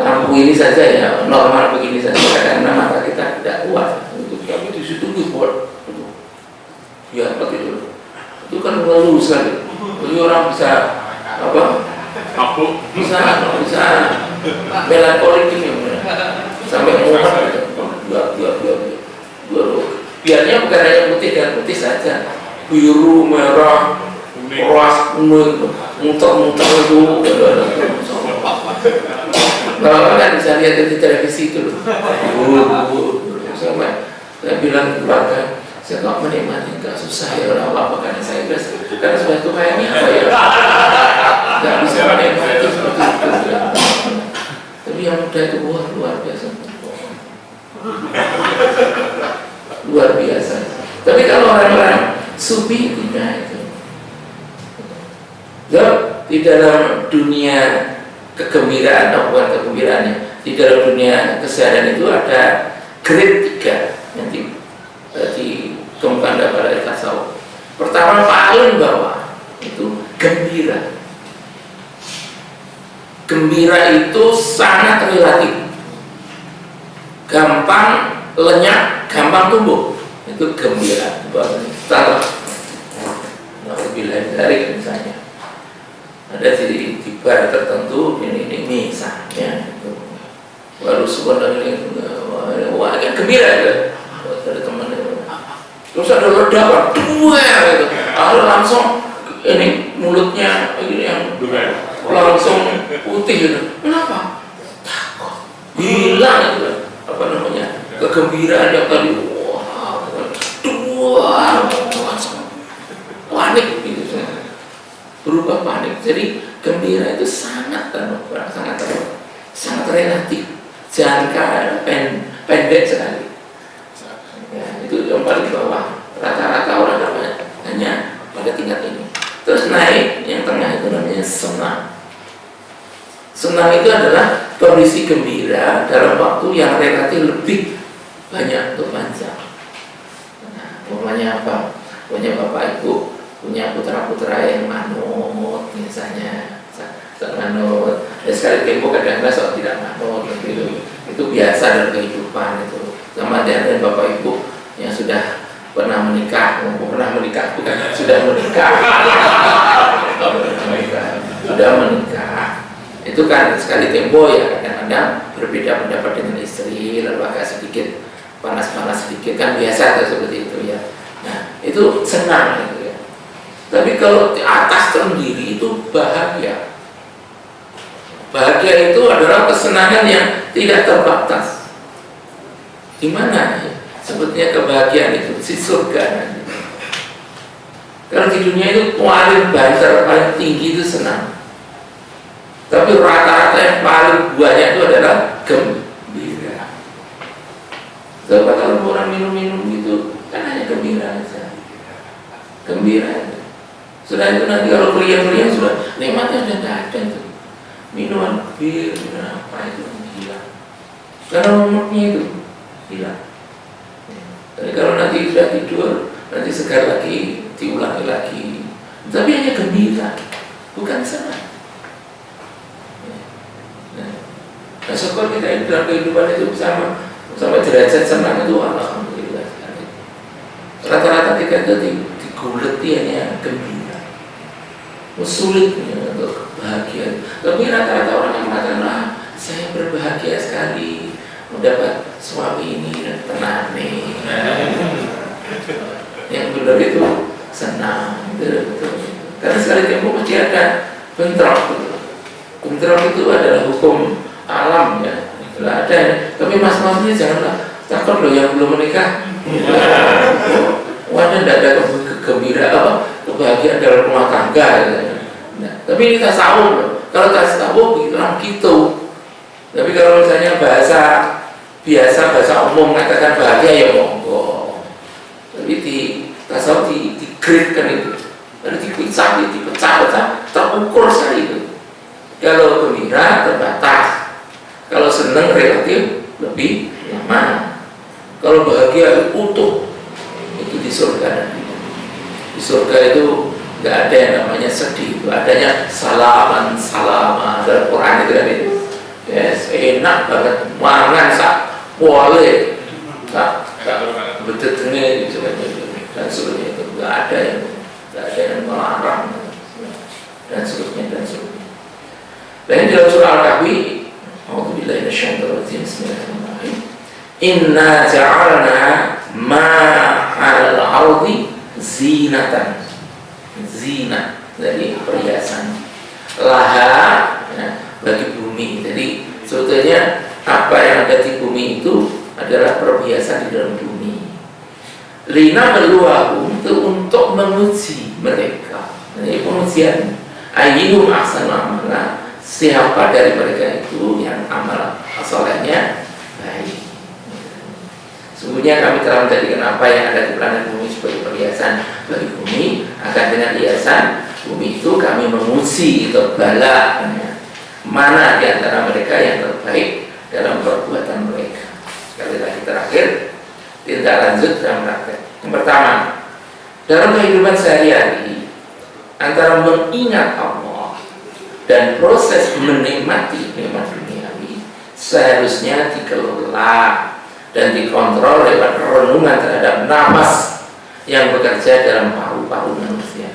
lampu ini saja ya normal begini saja karena mata kita tidak kuat. Untuk kami di situ dibuat. Ya begitu. Itu kan lalu sekali. Jadi orang bisa apa? Bisa melankolik ini. Sampai muat biarnya bukan hanya putih dan putih saja, biru, merah, keras, kuning, muter-muter itu. Kalau kan bisa lihat di televisi itu loh. Sampai saya bilang ke keluarga, saya kok menikmati nggak susah ya orang apa karena saya karena sudah tua ini apa ya nggak bisa menikmati seperti itu. Tapi yang muda itu luar biasa. Luar biasa. Tapi kalau orang-orang sufi tidak itu. Di dalam dunia kegembiraan, bukan kegembiraannya, di dalam dunia kesehatan itu ada grade 3 yang dikembangkan pada tasawuf. Pertama paling bawah itu gembira. Gembira itu sangat relatif, gampang lenyap, gampang tumbuh. Itu gembira. Setelah bila dari misalnya ada di bar tertentu ini misalnya itu baru sebenarnya wah kan gembira ya. Ada teman terus ada ledakan dua gitu. Langsung ini mulutnya ini yang langsung putih gitu. Kenapa? Takut. Hilang itu apa namanya? Kegembiraan yang tadi langsung panik gitu. Berubah panik. Jadi gembira itu sangat relatif. Jangka pendek sekali. Ya, itu yang paling bawah. Rata-rata orang hanya pada tingkat ini. Terus naik yang tengah itu namanya senang. Senang itu adalah kondisi gembira dalam waktu yang relatif lebih banyak atau panjang. Nah, umpamanya apa? Punya bapak ibu, punya putra-putra yang manut misalnya, manut. Ya sekali tempo kadang-kadang soal tidak manut gitu. Itu biasa dalam kehidupan itu. Sama dengan bapak ibu yang sudah pernah menikah, bukan sudah menikah. Sudah menikah. Itu kan sekali tempo ya kadang-kadang berbeda pendapat dengan istri, lalu agak sedikit panas-panas sedikit kan biasa tuh seperti itu ya. Nah itu senang gitu ya. Tapi kalau di atas sendiri itu bahagia. Bahagia itu adalah kesenangan yang tidak terbatas. Di mana ya? Sebetulnya kebahagiaan itu si surga. Kalau di dunia itu paling banter, paling tinggi itu senang. Tapi rata-rata yang paling banyak itu adalah gembira. Coba kalau orang minum-minum gitu, kan hanya gembira saja. Gembira. Sudah itu nanti kalau kuliah-kuliah sudah nikmatnya sudah tidak ada itu. Minuman bir, apa itu hilang. Karena umurnya itu hilang. Tapi kalau nanti sudah tidur, nanti segar lagi, diulangi lagi. Tapi hanya gembira, bukan senang. Nah, syukur kita ini dalam kehidupan itu sama derajat senang itu alhamdulillah sekali. Rata-rata kita itu diguleti hanya gembira, sulitnya untuk bahagia. Tapi rata-rata orang yang mengatakan, saya berbahagia sekali mendapat suami ini dan tenane. Yang benar itu senang, betul. Karena sekali tempo pasti ada bentrok. Bentrok itu adalah hukum alam ya. Ada. Tapi mas-mas ini janganlah takut loh yang belum menikah. Wadah tidak ada kebahagiaan dalam rumah tangga. Nah, tapi ini tasawuf loh. Kalau tasawuf bilang gitu. Tapi kalau misalnya bahasa biasa, bahasa umum mengatakan bahagia ya monggo. Tapi di tasawuf di-grade itu. Lalu dipecah, terukur sekali itu. Kalau gembira terbatas, kalau senang relatif lebih lama. Kalau bahagia utuh, itu di surga nanti. Di surga itu nggak ada yang namanya sedih, itu adanya salaman salama. Dalam Quran itu kan itu. Yes, enak banget, mangan sak boleh, sak betulnya itu dan sebagainya itu nggak ada yang melarang dan sebagainya. Dan dalam surah Al-Kahfi, A'udzubillahi minasyaitonir rajim, bismillahirrahmanirrahim. Inna ja'alna ma'al ardi zinatan, zina dari perhiasan, laha ya, bagi bumi. Jadi sebetulnya apa yang ada di bumi itu adalah perhiasan di dalam bumi. Lina meluahum itu untuk menguji mereka. Ini pengujian. Ayyuhum ahsanu amala, siapa dari mereka itu yang amal solehnya baik. Sungguhnya kami telah menjadikan apa yang ada di planet bumi sebagai perhiasan bagi bumi. Akan dengan hiasan bumi itu kami menguji atau bala mana di antara mereka yang terbaik dalam perbuatan mereka. Sekali lagi terakhir, tindak lanjut dalam praktek. Yang pertama, dalam kehidupan sehari-hari antara mengingat Allah dan proses menikmati nikmat duniawi seharusnya dikelola dan dikontrol lewat renungan terhadap nafas yang bekerja dalam paru-paru manusia.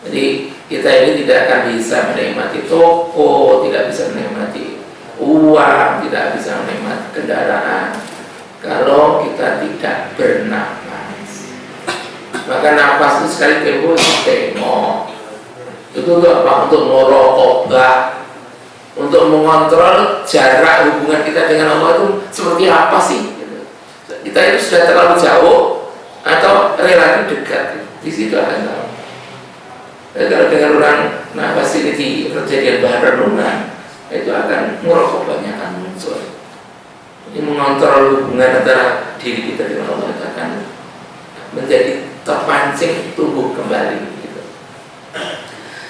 Jadi kita ini tidak akan bisa menikmati toko, tidak bisa menikmati uang, tidak bisa menikmati kendaraan kalau kita tidak bernafas. Maka nafas itu sekali tempo tengok. Itu untuk apa? Untuk merokok, untuk mengontrol jarak hubungan kita dengan Allah itu seperti apa sih? Kita itu sudah terlalu jauh atau relatif dekat? Di situ akan tahu. Kalau dengan orang nafas ini di kejadian bahan renungan, itu akan merokok banyak kan muncul. Ini mengontrol hubungan antara diri kita dengan Allah itu akan menjadi terpancing tumbuh kembali gitu.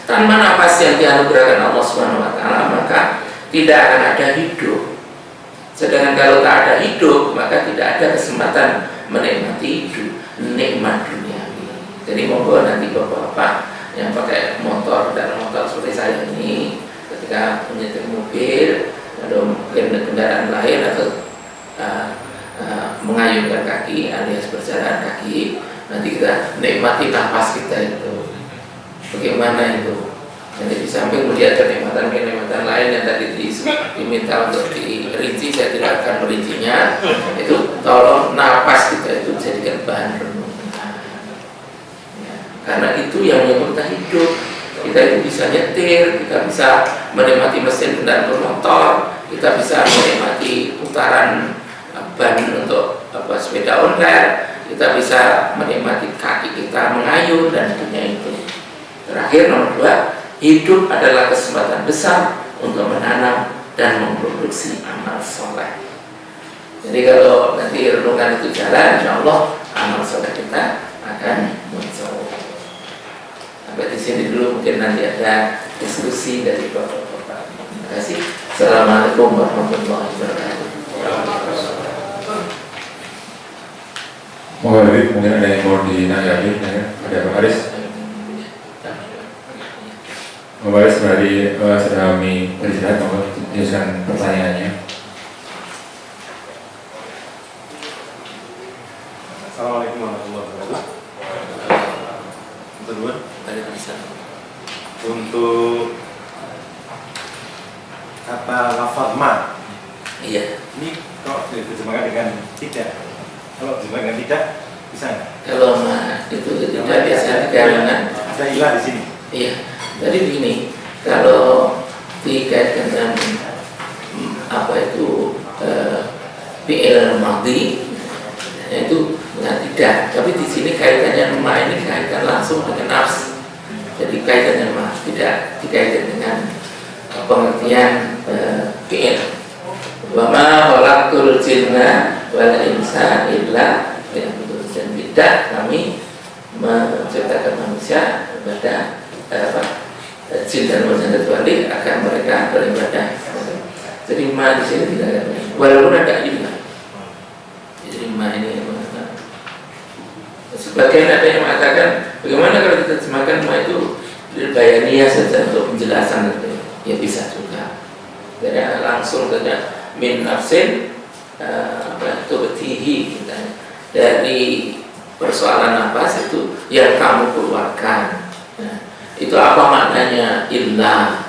Tanpa nafas yang dianugerahkan Allah SWT, maka tidak akan ada hidup. Sedangkan kalau tak ada hidup, maka tidak ada kesempatan menikmati hidup, nikmat duniawi. Jadi monggo nanti bapak-bapak yang pakai motor dan motor seperti saya ini, ketika menyetir mobil atau mungkin kendaraan lain atau mengayunkan kaki alias berjalan kaki, nanti kita nikmati nafas kita itu bagaimana itu. Jadi di samping melihat kenikmatan lain yang tadi diminta untuk dirinci, saya tidak akan merincinya. Itu tolong nafas kita itu jadikan bahan renungan ya, karena itu yang menyebut kita hidup. Kita itu bisa nyetir, kita bisa menikmati mesin kendaraan bermotor, kita bisa menikmati putaran ban untuk sepeda ontel, kita bisa menikmati kaki kita mengayun dan sebagainya itu. Terakhir nomor 2, hidup adalah kesempatan besar untuk menanam dan memproduksi amal soleh. Jadi kalau nanti renungan itu jalan, insya Allah amal soleh kita akan muncul. Sampai di sini dulu, mungkin nanti ada diskusi dari bapak-bapak. Terima kasih. Assalamualaikum warahmatullahi wabarakatuh. Mungkin ada yang mau dinanyakan ya? Ada Pak Haris? Pak Haris dari sudah kami beristirahat, mau menyusun pertanyaannya. Assalamualaikum warahmatullahi wabarakatuh. Untuk kata lafaz ma, Iya. ini kalau diterjemahkan dengan tidak, kalau diterjemahkan dengan tidak bisa nggak? Kalau ma itu tidak biasa dikarenakan Ada ilah di sini. iya. Jadi begini, kalau dikaitkan dengan apa itu fi'il madhi itu dengan tidak, tapi di sini kaitannya ma ini kaitan langsung dengan nafs. Jadi kaitannya ma tidak dikaitkan dengan pengertian fi'il. Wa ma khalaqtul jinna wal insa illa liya'budun. Dan tidak kami menciptakan manusia kepada jin dan manusia kecuali agar mereka beribadah. Jadi ma di sini tidak ada, walaupun ada ilah. Jadi ma ini sebagian ada yang mengatakan bagaimana kalau kita terjemahkan ma itu bayaniyah saja untuk penjelasan itu, ya bisa juga. Jadi langsung saja min nafsin tubtihi dari persoalan nafas itu yang kamu keluarkan. Nah, itu apa maknanya illah?